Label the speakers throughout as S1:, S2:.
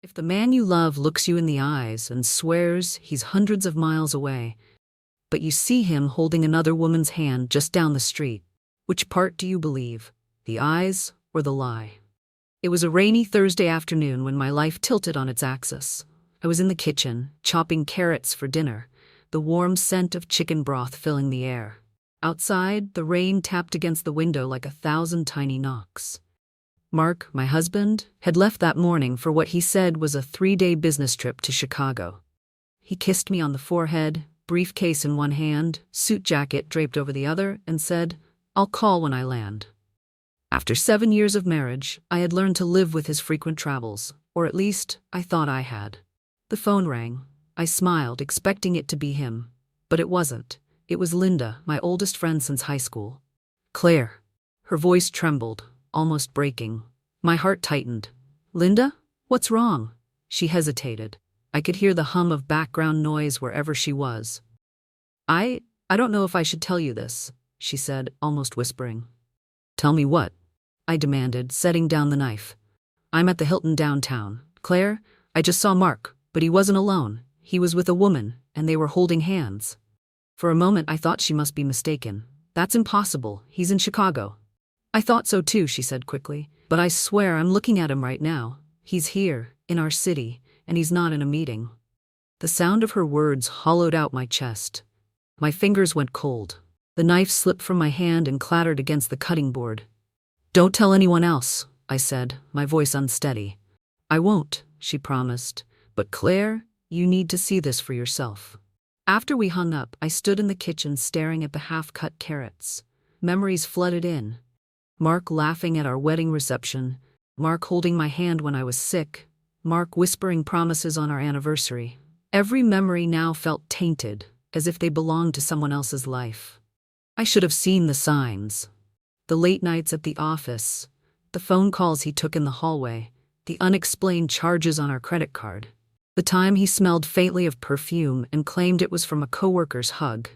S1: If the man you love looks you in the eyes and swears he's hundreds of miles away, but you see him holding another woman's hand just down the street, which part do you believe, the eyes or the lie? It was a rainy Thursday afternoon when my life tilted on its axis. I was in the kitchen, chopping carrots for dinner, the warm scent of chicken broth filling the air. Outside, the rain tapped against the window like 1,000 tiny knocks. Mark, my husband, had left that morning for what he said was a 3-day business trip to Chicago. He kissed me on the forehead, briefcase in one hand, suit jacket draped over the other, and said, "I'll call when I land." After 7 years of marriage, I had learned to live with his frequent travels, or at least, I thought I had. The phone rang. I smiled, expecting it to be him. But it wasn't. It was Linda, my oldest friend since high school. "Claire." Her voice trembled, almost breaking. My heart tightened. "Linda? What's wrong?" She hesitated. I could hear the hum of background noise wherever she was. I don't know if I should tell you this," she said, almost whispering. "Tell me what?" I demanded, setting down the knife. "I'm at the Hilton downtown. Claire, I just saw Mark, but he wasn't alone. He was with a woman, and they were holding hands." For a moment I thought she must be mistaken. "That's impossible. He's in Chicago." "I thought so too," she said quickly. "But I swear I'm looking at him right now. He's here, in our city, and he's not in a meeting." The sound of her words hollowed out my chest. My fingers went cold. The knife slipped from my hand and clattered against the cutting board. "Don't tell anyone else," I said, my voice unsteady. "I won't," she promised. "But Claire, you need to see this for yourself." After we hung up, I stood in the kitchen staring at the half-cut carrots. Memories flooded in. Mark laughing at our wedding reception, Mark holding my hand when I was sick, Mark whispering promises on our anniversary. Every memory now felt tainted, as if they belonged to someone else's life. I should have seen the signs. The late nights at the office, the phone calls he took in the hallway, the unexplained charges on our credit card, the time he smelled faintly of perfume and claimed it was from a coworker's hug.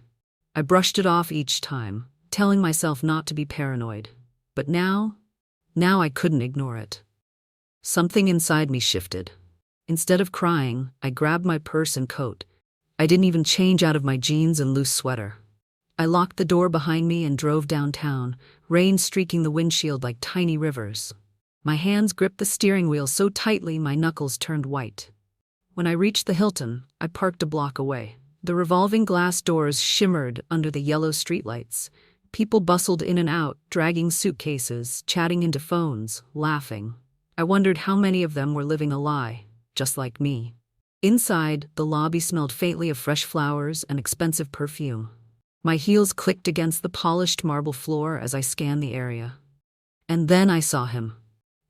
S1: I brushed it off each time, telling myself not to be paranoid. But now I couldn't ignore it. Something inside me shifted. Instead of crying, I grabbed my purse and coat. I didn't even change out of my jeans and loose sweater. I locked the door behind me and drove downtown, rain streaking the windshield like tiny rivers. My hands gripped the steering wheel so tightly my knuckles turned white. When I reached the Hilton, I parked a block away. The revolving glass doors shimmered under the yellow streetlights. People bustled in and out, dragging suitcases, chatting into phones, laughing. I wondered how many of them were living a lie, just like me. Inside, the lobby smelled faintly of fresh flowers and expensive perfume. My heels clicked against the polished marble floor as I scanned the area. And then I saw him.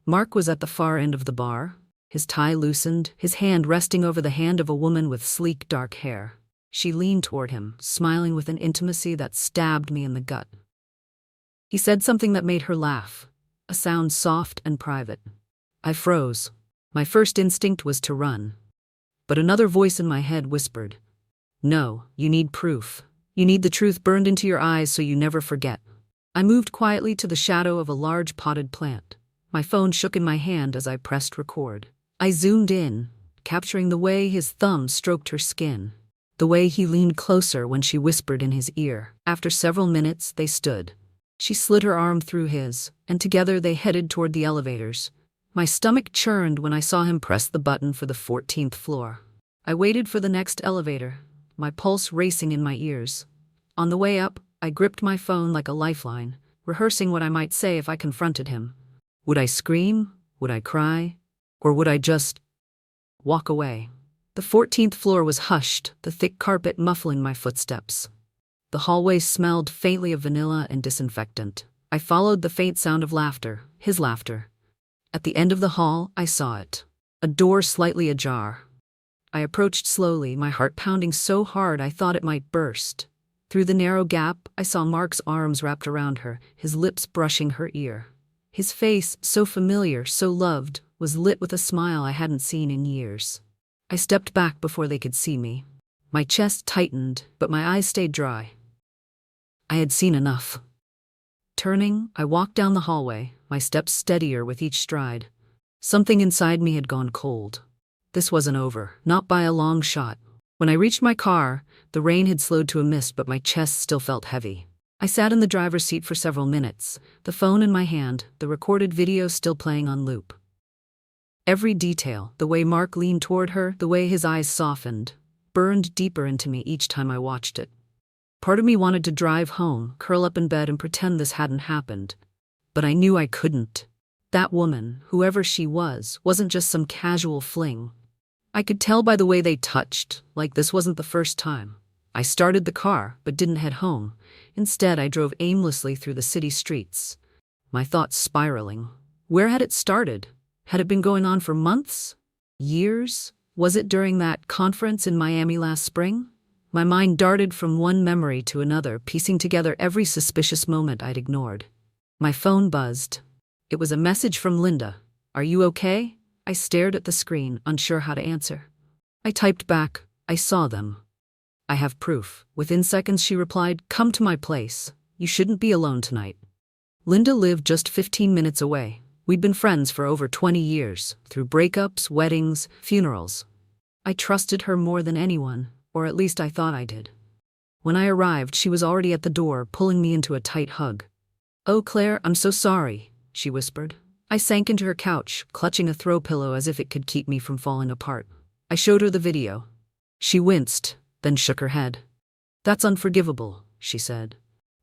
S1: Mark was at the far end of the bar, his tie loosened, his hand resting over the hand of a woman with sleek dark hair. She leaned toward him, smiling with an intimacy that stabbed me in the gut. He said something that made her laugh, a sound soft and private. I froze. My first instinct was to run. But another voice in my head whispered, "No, you need proof. You need the truth burned into your eyes so you never forget." I moved quietly to the shadow of a large potted plant. My phone shook in my hand as I pressed record. I zoomed in, capturing the way his thumb stroked her skin, the way he leaned closer when she whispered in his ear. After several minutes, they stood. She slid her arm through his, and together they headed toward the elevators. My stomach churned when I saw him press the button for the 14th floor. I waited for the next elevator, my pulse racing in my ears. On the way up, I gripped my phone like a lifeline, rehearsing what I might say if I confronted him. Would I scream? Would I cry? Or would I just walk away? The 14th floor was hushed, the thick carpet muffling my footsteps. The hallway smelled faintly of vanilla and disinfectant. I followed the faint sound of laughter, his laughter. At the end of the hall, I saw it. A door slightly ajar. I approached slowly, my heart pounding so hard I thought it might burst. Through the narrow gap, I saw Mark's arms wrapped around her, his lips brushing her ear. His face, so familiar, so loved, was lit with a smile I hadn't seen in years. I stepped back before they could see me. My chest tightened, but my eyes stayed dry. I had seen enough. Turning, I walked down the hallway, my steps steadier with each stride. Something inside me had gone cold. this wasn't over, not by a long shot. When I reached my car, the rain had slowed to a mist, but my chest still felt heavy. I sat in the driver's seat for several minutes, the phone in my hand, the recorded video still playing on loop. Every detail, the way Mark leaned toward her, the way his eyes softened, burned deeper into me each time I watched it. Part of me wanted to drive home, curl up in bed and pretend this hadn't happened. But I knew I couldn't. That woman, whoever she was, wasn't just some casual fling. I could tell by the way they touched, like this wasn't the first time. I started the car, but didn't head home. Instead, I drove aimlessly through the city streets, my thoughts spiraling. Where had it started? Had it been going on for months? Years? Was it during that conference in Miami last spring? My mind darted from one memory to another, piecing together every suspicious moment I'd ignored. My phone buzzed. It was a message from Linda. "Are you okay?" I stared at the screen, unsure how to answer. I typed back, "I saw them. I have proof." Within seconds she replied, "Come to my place. You shouldn't be alone tonight." Linda lived just 15 minutes away. We'd been friends for over 20 years, through breakups, weddings, funerals. I trusted her more than anyone, or at least I thought I did. When I arrived, she was already at the door, pulling me into a tight hug. "Oh, Claire, I'm so sorry," she whispered. I sank into her couch, clutching a throw pillow as if it could keep me from falling apart. I showed her the video. She winced, then shook her head. "That's unforgivable," she said.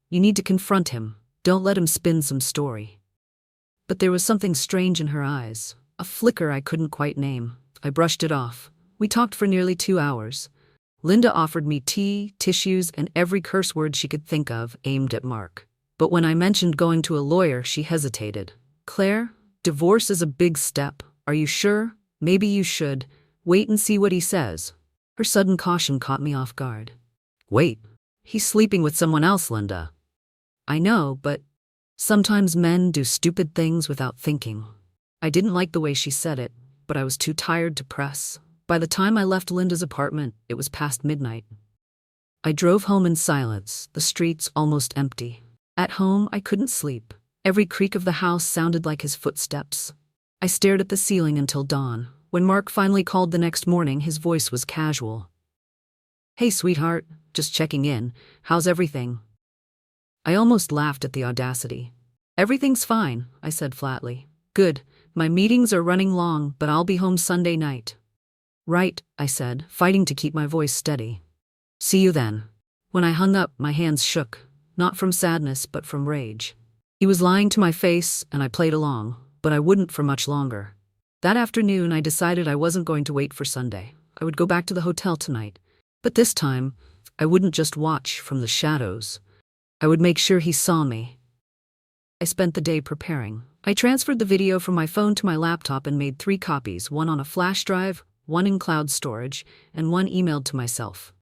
S1: "You need to confront him. Don't let him spin some story." But there was something strange in her eyes, a flicker I couldn't quite name. I brushed it off. We talked for nearly 2 hours. Linda offered me tea, tissues, and every curse word she could think of aimed at Mark. But when I mentioned going to a lawyer, she hesitated. "Claire, divorce is a big step. Are you sure? Maybe you should wait and see what he says." Her sudden caution caught me off guard. "Wait. He's sleeping with someone else, Linda." "I know, but sometimes men do stupid things without thinking." I didn't like the way she said it, but I was too tired to press. By the time I left Linda's apartment, it was past midnight. I drove home in silence, the streets almost empty. At home, I couldn't sleep. Every creak of the house sounded like his footsteps. I stared at the ceiling until dawn. When Mark finally called the next morning, his voice was casual. "Hey, sweetheart, just checking in. How's everything?" I almost laughed at the audacity. "Everything's fine," I said flatly. "Good. My meetings are running long, but I'll be home Sunday night." "Right," I said, fighting to keep my voice steady. "See you then." When I hung up, my hands shook, not from sadness but from rage. He was lying to my face, and I played along, but I wouldn't for much longer. That afternoon, I decided I wasn't going to wait for Sunday. I would go back to the hotel tonight. But this time, I wouldn't just watch from the shadows. I would make sure he saw me. I spent the day preparing. I transferred the video from my phone to my laptop and made 3 copies, one on a flash drive, one in cloud storage, and one emailed to myself.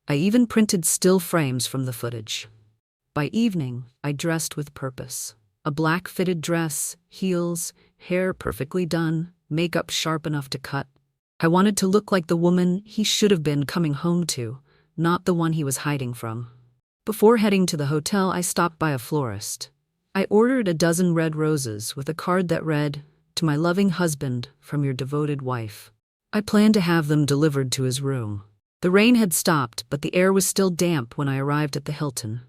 S1: I even printed still frames from the footage. By evening, I dressed with purpose. A black fitted dress, heels, hair perfectly done, makeup sharp enough to cut. I wanted to look like the woman he should have been coming home to, not the one he was hiding from. Before heading to the hotel, I stopped by a florist. I ordered a dozen red roses with a card that read, "To my loving husband, from your devoted wife." I planned to have them delivered to his room. The rain had stopped, but the air was still damp when I arrived at the Hilton.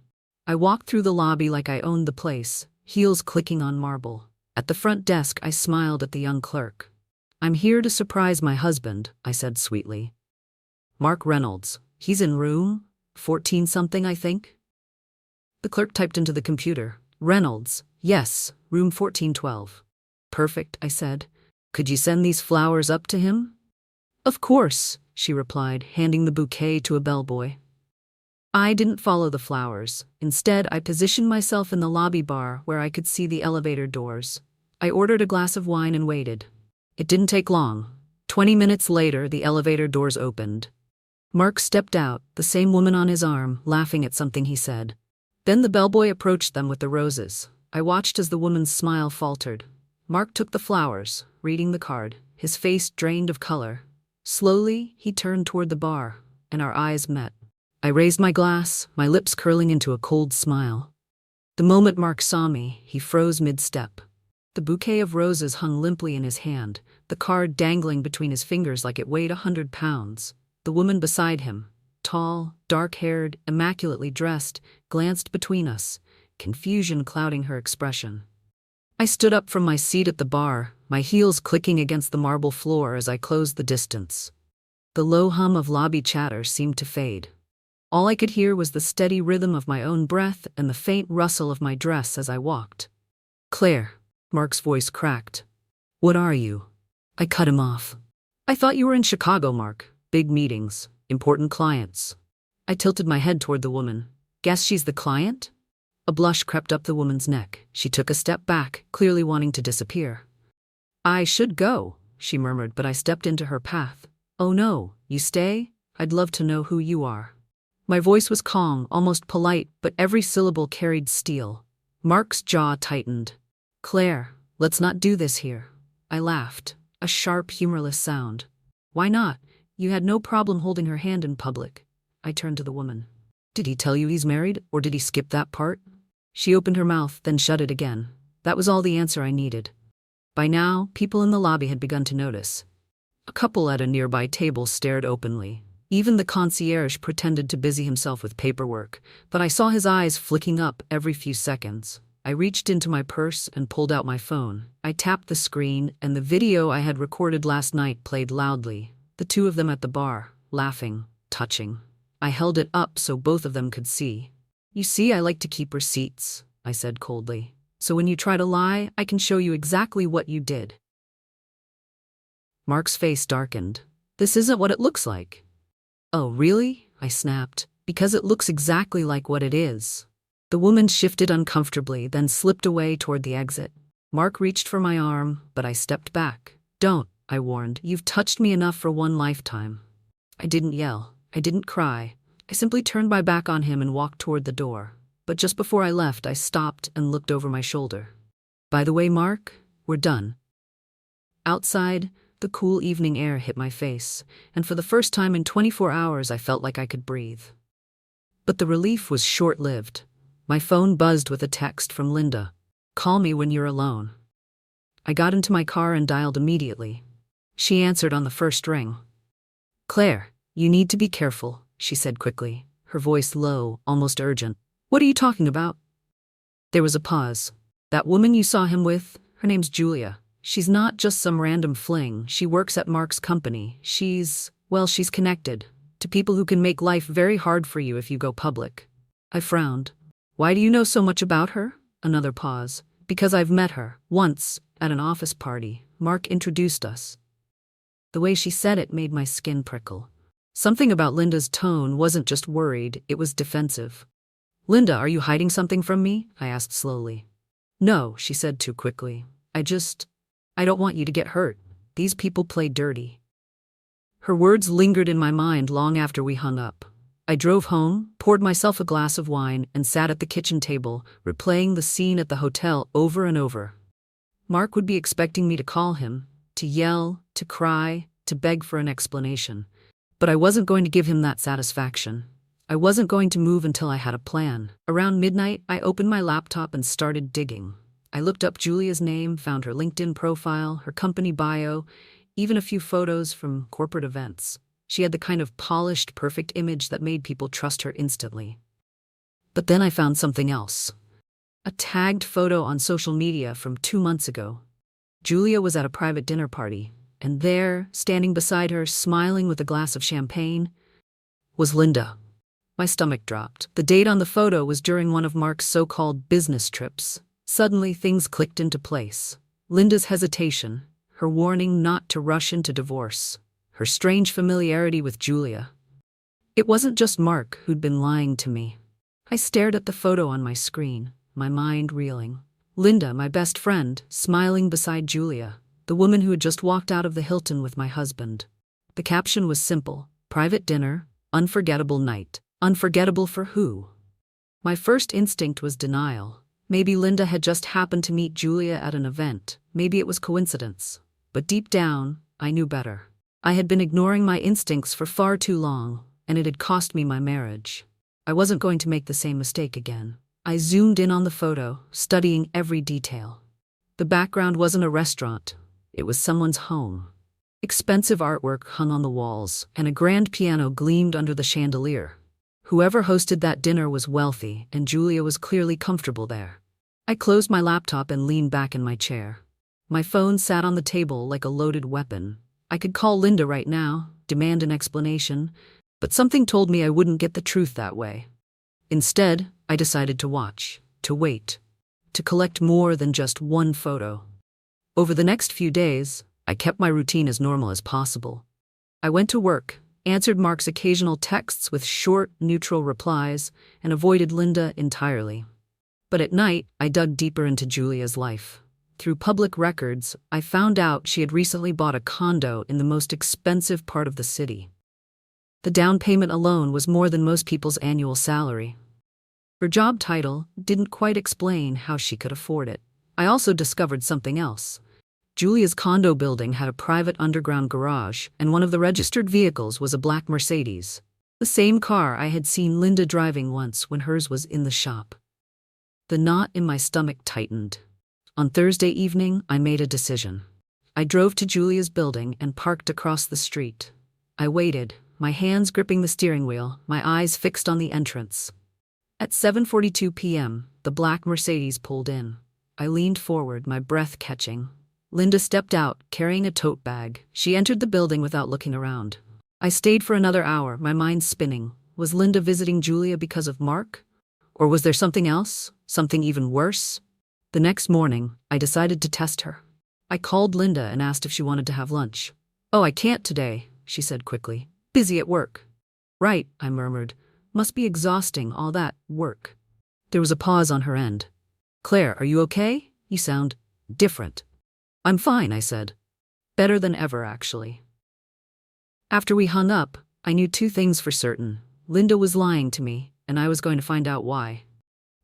S1: I walked through the lobby like I owned the place, heels clicking on marble. At the front desk, I smiled at the young clerk. "I'm here to surprise my husband," I said sweetly. "Mark Reynolds. He's in room 14-something, I think." The clerk typed into the computer. "Reynolds. Yes, room 1412. "Perfect," I said. "Could you send these flowers up to him?" "Of course," she replied, handing the bouquet to a bellboy. I didn't follow the flowers. Instead, I positioned myself in the lobby bar where I could see the elevator doors. I ordered a glass of wine and waited. It didn't take long. 20 minutes later, the elevator doors opened. Mark stepped out, the same woman on his arm, laughing at something he said. Then the bellboy approached them with the roses. I watched as the woman's smile faltered. Mark took the flowers, reading the card, his face drained of color. Slowly, he turned toward the bar, and our eyes met. I raised my glass, my lips curling into a cold smile. The moment Mark saw me, he froze mid-step. The bouquet of roses hung limply in his hand, the card dangling between his fingers like it weighed 100 pounds. The woman beside him, tall, dark-haired, immaculately dressed, glanced between us, confusion clouding her expression. I stood up from my seat at the bar, my heels clicking against the marble floor as I closed the distance. The low hum of lobby chatter seemed to fade. All I could hear was the steady rhythm of my own breath and the faint rustle of my dress as I walked. "Claire," Mark's voice cracked. "What are you?" I cut him off. "I thought you were in Chicago, Mark. Big meetings, important clients." I tilted my head toward the woman. "Guess she's the client?" A blush crept up the woman's neck. She took a step back, clearly wanting to disappear. "I should go," she murmured, but I stepped into her path. "Oh no, you stay? I'd love to know who you are." My voice was calm, almost polite, but every syllable carried steel. Mark's jaw tightened. "Claire, let's not do this here." I laughed, a sharp, humorless sound. "Why not? You had no problem holding her hand in public." I turned to the woman. "Did he tell you he's married, or did he skip that part?" She opened her mouth, then shut it again. That was all the answer I needed. By now, people in the lobby had begun to notice. A couple at a nearby table stared openly. Even the concierge pretended to busy himself with paperwork, but I saw his eyes flicking up every few seconds. I reached into my purse and pulled out my phone. I tapped the screen, and the video I had recorded last night played loudly. The two of them at the bar, laughing, touching. I held it up so both of them could see. "You see, I like to keep receipts," I said coldly. "So when you try to lie, I can show you exactly what you did." Mark's face darkened. "This isn't what it looks like." "Oh, really?" I snapped. "Because it looks exactly like what it is." The woman shifted uncomfortably, then slipped away toward the exit. Mark reached for my arm, but I stepped back. "Don't," I warned. "You've touched me enough for one lifetime." I didn't yell. I didn't cry. I simply turned my back on him and walked toward the door. But just before I left, I stopped and looked over my shoulder. "By the way, Mark, we're done." Outside, the cool evening air hit my face, and for the first time in 24 hours I felt like I could breathe. But the relief was short-lived. My phone buzzed with a text from Linda. "Call me when you're alone." I got into my car and dialed immediately. She answered on the first ring. "Claire, you need to be careful," she said quickly, her voice low, almost urgent. "What are you talking about?" There was a pause. "That woman you saw him with, her name's Julia. She's not just some random fling. She works at Mark's company. She's connected to people who can make life very hard for you if you go public." I frowned. "Why do you know so much about her?" Another pause. "Because I've met her, once, at an office party. Mark introduced us." The way she said it made my skin prickle. Something about Linda's tone wasn't just worried, it was defensive. "Linda, are you hiding something from me?" I asked slowly. "No," she said too quickly. I don't want you to get hurt. These people play dirty." Her words lingered in my mind long after we hung up. I drove home, poured myself a glass of wine, and sat at the kitchen table, replaying the scene at the hotel over and over. Mark would be expecting me to call him, to yell, to cry, to beg for an explanation. But I wasn't going to give him that satisfaction. I wasn't going to move until I had a plan. Around midnight, I opened my laptop and started digging. I looked up Julia's name, found her LinkedIn profile, her company bio, even a few photos from corporate events. She had the kind of polished, perfect image that made people trust her instantly. But then I found something else. A tagged photo on social media from 2 months ago. Julia was at a private dinner party, and there, standing beside her, smiling with a glass of champagne, was Linda. My stomach dropped. The date on the photo was during one of Mark's so-called business trips. Suddenly, things clicked into place. Linda's hesitation, her warning not to rush into divorce, her strange familiarity with Julia. It wasn't just Mark who'd been lying to me. I stared at the photo on my screen, my mind reeling. Linda, my best friend, smiling beside Julia, the woman who had just walked out of the Hilton with my husband. The caption was simple: private dinner, unforgettable night. Unforgettable for who? My first instinct was denial. Maybe Linda had just happened to meet Julia at an event. Maybe it was coincidence. But deep down, I knew better. I had been ignoring my instincts for far too long, and it had cost me my marriage. I wasn't going to make the same mistake again. I zoomed in on the photo, studying every detail. The background wasn't a restaurant. It was someone's home. Expensive artwork hung on the walls, and a grand piano gleamed under the chandelier. Whoever hosted that dinner was wealthy, and Julia was clearly comfortable there. I closed my laptop and leaned back in my chair. My phone sat on the table like a loaded weapon. I could call Linda right now, demand an explanation, but something told me I wouldn't get the truth that way. Instead, I decided to watch, to wait, to collect more than just one photo. Over the next few days, I kept my routine as normal as possible. I went to work, answered Mark's occasional texts with short, neutral replies, and avoided Linda entirely. But at night, I dug deeper into Julia's life. Through public records, I found out she had recently bought a condo in the most expensive part of the city. The down payment alone was more than most people's annual salary. Her job title didn't quite explain how she could afford it. I also discovered something else. Julia's condo building had a private underground garage, and one of the registered vehicles was a black Mercedes, the same car I had seen Linda driving once when hers was in the shop. The knot in my stomach tightened. On Thursday evening, I made a decision. I drove to Julia's building and parked across the street. I waited, my hands gripping the steering wheel, my eyes fixed on the entrance. At 7:42 p.m., the black Mercedes pulled in. I leaned forward, my breath catching. Linda stepped out, carrying a tote bag. She entered the building without looking around. I stayed for another hour, my mind spinning. Was Linda visiting Julia because of Mark? Or was there something else? Something even worse? The next morning, I decided to test her. I called Linda and asked if she wanted to have lunch. "Oh, I can't today," she said quickly. "Busy at work." "Right," I murmured. "Must be exhausting, all that work." There was a pause on her end. "Claire, are you okay? You sound different." "I'm fine," I said. Better than ever, actually. After we hung up, I knew two things for certain. Linda was lying to me, and I was going to find out why.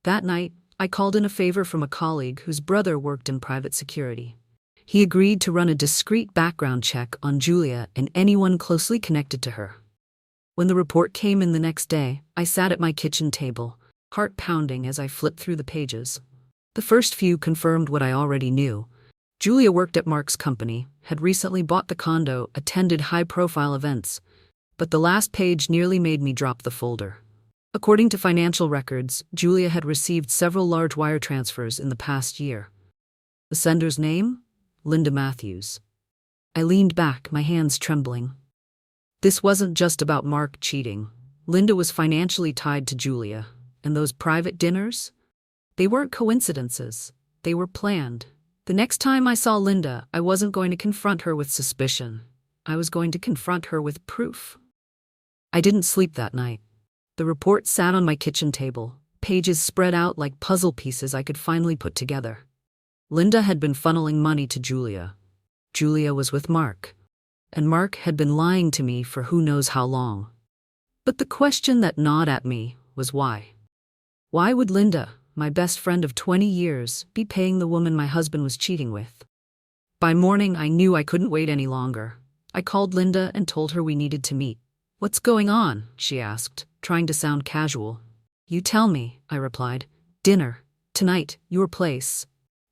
S1: That night, I called in a favor from a colleague whose brother worked in private security. He agreed to run a discreet background check on Julia and anyone closely connected to her. When the report came in the next day, I sat at my kitchen table, heart pounding as I flipped through the pages. The first few confirmed what I already knew. Julia worked at Mark's company, had recently bought the condo, attended high-profile events, but the last page nearly made me drop the folder. According to financial records, Julia had received several large wire transfers in the past year. The sender's name? Linda Matthews. I leaned back, my hands trembling. This wasn't just about Mark cheating. Linda was financially tied to Julia, and those private dinners? They weren't coincidences. They were planned. The next time I saw Linda, I wasn't going to confront her with suspicion. I was going to confront her with proof. I didn't sleep that night. The report sat on my kitchen table, pages spread out like puzzle pieces I could finally put together. Linda had been funneling money to Julia. Julia was with Mark. And Mark had been lying to me for who knows how long. But the question that gnawed at me was why? Why would Linda, my best friend of 20 years, be paying the woman my husband was cheating with? By morning, I knew I couldn't wait any longer. I called Linda and told her we needed to meet. "What's going on?" she asked, trying to sound casual. "You tell me," I replied. "Dinner. Tonight, your place."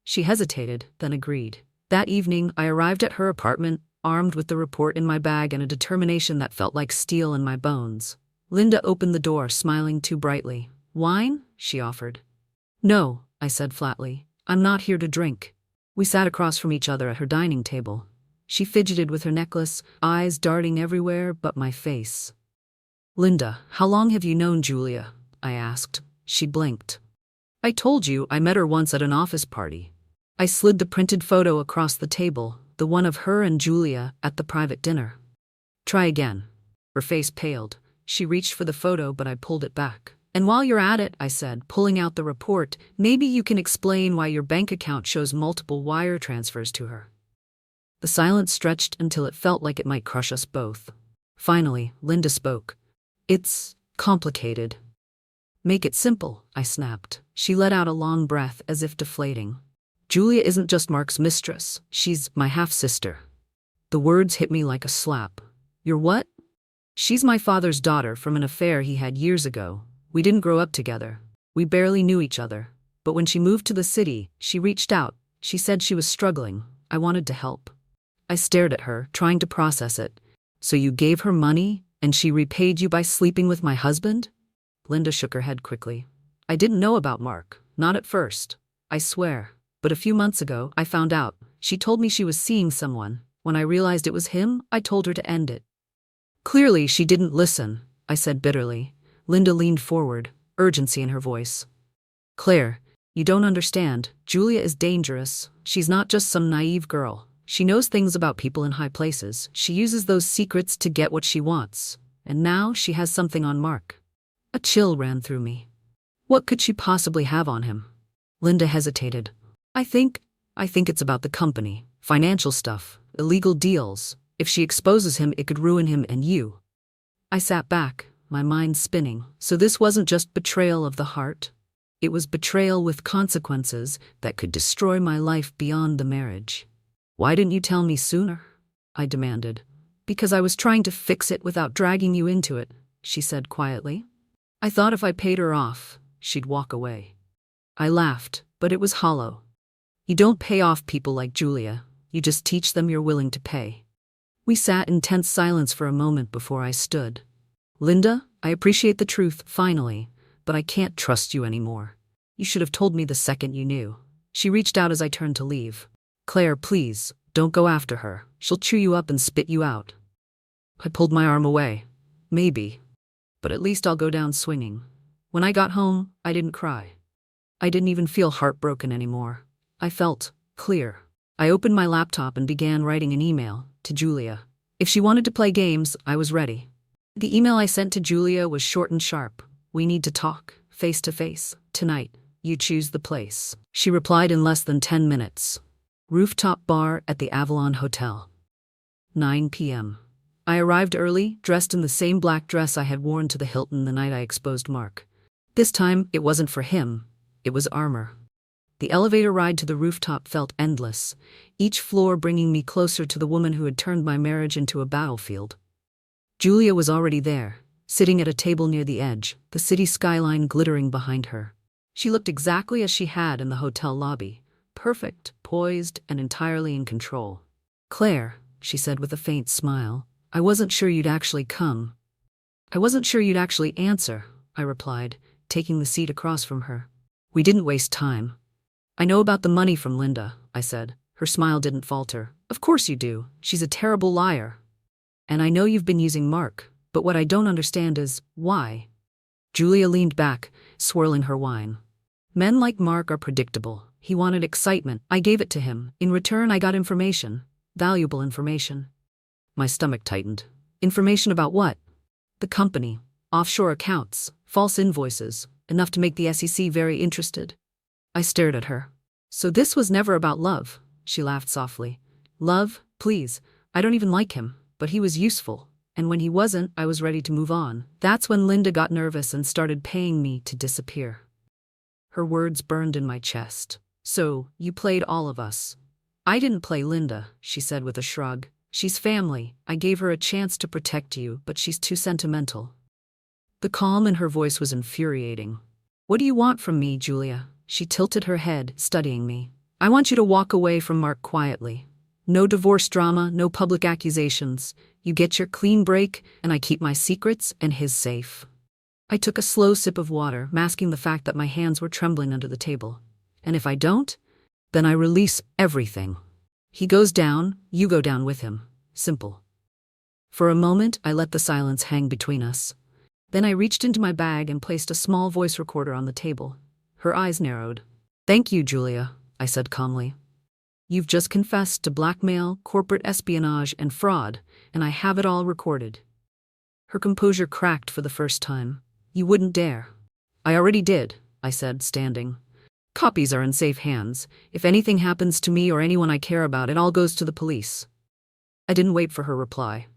S1: She hesitated, then agreed. That evening, I arrived at her apartment, armed with the report in my bag and a determination that felt like steel in my bones. Linda opened the door, smiling too brightly. "Wine?" she offered. "No," I said flatly. "I'm not here to drink." We sat across from each other at her dining table. She fidgeted with her necklace, eyes darting everywhere but my face. "Linda, how long have you known Julia?" I asked. She blinked. "I told you I met her once at an office party." I slid the printed photo across the table, the one of her and Julia at the private dinner. "Try again." Her face paled. She reached for the photo, but I pulled it back. "And while you're at it," I said, pulling out the report, "maybe you can explain why your bank account shows multiple wire transfers to her." The silence stretched until it felt like it might crush us both. Finally, Linda spoke. "It's complicated." "Make it simple," I snapped. She let out a long breath as if deflating. "Julia isn't just Mark's mistress. She's my half-sister." The words hit me like a slap. "You're what?" "She's my father's daughter from an affair he had years ago. We didn't grow up together. We barely knew each other. But when she moved to the city, she reached out. She said she was struggling. I wanted to help. I stared at her, trying to process it. So you gave her money, and she repaid you by sleeping with my husband? Linda shook her head quickly. I didn't know about Mark, not at first. I swear. But a few months ago, I found out. She told me she was seeing someone. When I realized it was him, I told her to end it. Clearly, she didn't listen, I said bitterly. Linda leaned forward, urgency in her voice. Claire, you don't understand. Julia is dangerous. She's not just some naive girl. She knows things about people in high places. She uses those secrets to get what she wants. And now she has something on Mark. A chill ran through me. What could she possibly have on him? Linda hesitated. I think it's about the company, financial stuff, illegal deals. If she exposes him, it could ruin him and you. I sat back, my mind spinning. So this wasn't just betrayal of the heart. It was betrayal with consequences that could destroy my life beyond the marriage. Why didn't you tell me sooner? I demanded. Because I was trying to fix it without dragging you into it, she said quietly. I thought if I paid her off, she'd walk away. I laughed, but it was hollow. You don't pay off people like Julia. You just teach them you're willing to pay. We sat in tense silence for a moment before I stood. Linda, I appreciate the truth, finally, but I can't trust you anymore. You should have told me the second you knew. She reached out as I turned to leave. Claire, please, don't go after her. She'll chew you up and spit you out. I pulled my arm away. Maybe. But at least I'll go down swinging. When I got home, I didn't cry. I didn't even feel heartbroken anymore. I felt clear. I opened my laptop and began writing an email to Julia. If she wanted to play games, I was ready. The email I sent to Julia was short and sharp. We need to talk, face to face, tonight. You choose the place. She replied in less than 10 minutes. Rooftop bar at the Avalon Hotel. 9 p.m. I arrived early, dressed in the same black dress I had worn to the Hilton the night I exposed Mark. This time, it wasn't for him. It was armor. The elevator ride to the rooftop felt endless, each floor bringing me closer to the woman who had turned my marriage into a battlefield. Julia was already there, sitting at a table near the edge, the city skyline glittering behind her. She looked exactly as she had in the hotel lobby, perfect, poised, and entirely in control. Claire, she said with a faint smile, I wasn't sure you'd actually come. I wasn't sure you'd actually answer, I replied, taking the seat across from her. We didn't waste time. I know about the money from Linda, I said. Her smile didn't falter. Of course you do. She's a terrible liar. And I know you've been using Mark, but what I don't understand is, why? Julia leaned back, swirling her wine. Men like Mark are predictable. He wanted excitement. I gave it to him. In return, I got information. Valuable information. My stomach tightened. Information about what? The company. Offshore accounts. False invoices. Enough to make the SEC very interested. I stared at her. So this was never about love, she laughed softly. Love? Please. I don't even like him, but he was useful. And when he wasn't, I was ready to move on. That's when Linda got nervous and started paying me to disappear. Her words burned in my chest. So, you played all of us. I didn't play Linda, she said with a shrug. She's family. I gave her a chance to protect you, but she's too sentimental. The calm in her voice was infuriating. What do you want from me, Julia? She tilted her head, studying me. I want you to walk away from Mark quietly. No divorce drama, no public accusations. You get your clean break, and I keep my secrets and his safe. I took a slow sip of water, masking the fact that my hands were trembling under the table. And if I don't, then I release everything. He goes down, you go down with him. Simple. For a moment, I let the silence hang between us. Then I reached into my bag and placed a small voice recorder on the table. Her eyes narrowed. Thank you, Julia, I said calmly. You've just confessed to blackmail, corporate espionage, and fraud, and I have it all recorded. Her composure cracked for the first time. You wouldn't dare. I already did, I said, standing. Copies are in safe hands. If anything happens to me or anyone I care about, it all goes to the police. I didn't wait for her reply.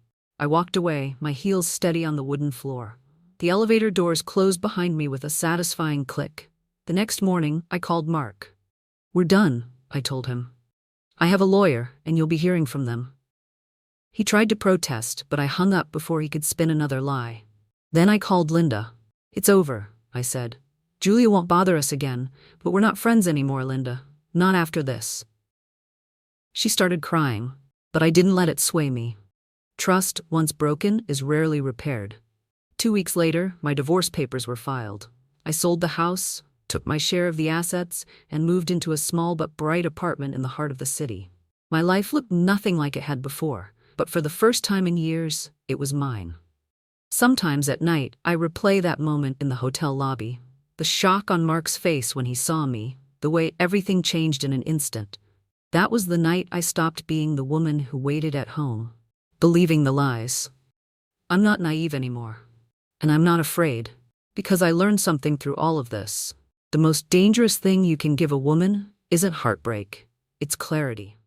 S1: I walked away, my heels steady on the wooden floor. The elevator doors closed behind me with a satisfying click. The next morning, I called Mark. We're done, I told him. I have a lawyer, and you'll be hearing from them. He tried to protest, but I hung up before he could spin another lie. Then I called Linda. It's over, I said. Julia won't bother us again, but we're not friends anymore, Linda. Not after this. She started crying, but I didn't let it sway me. Trust, once broken, is rarely repaired. 2 weeks later, my divorce papers were filed. I sold the house, took my share of the assets, and moved into a small but bright apartment in the heart of the city. My life looked nothing like it had before, but for the first time in years, it was mine. Sometimes at night, I replay that moment in the hotel lobby. The shock on Mark's face when he saw me, the way everything changed in an instant. That was the night I stopped being the woman who waited at home, believing the lies. I'm not naive anymore. And I'm not afraid, because I learned something through all of this. The most dangerous thing you can give a woman isn't heartbreak, it's clarity.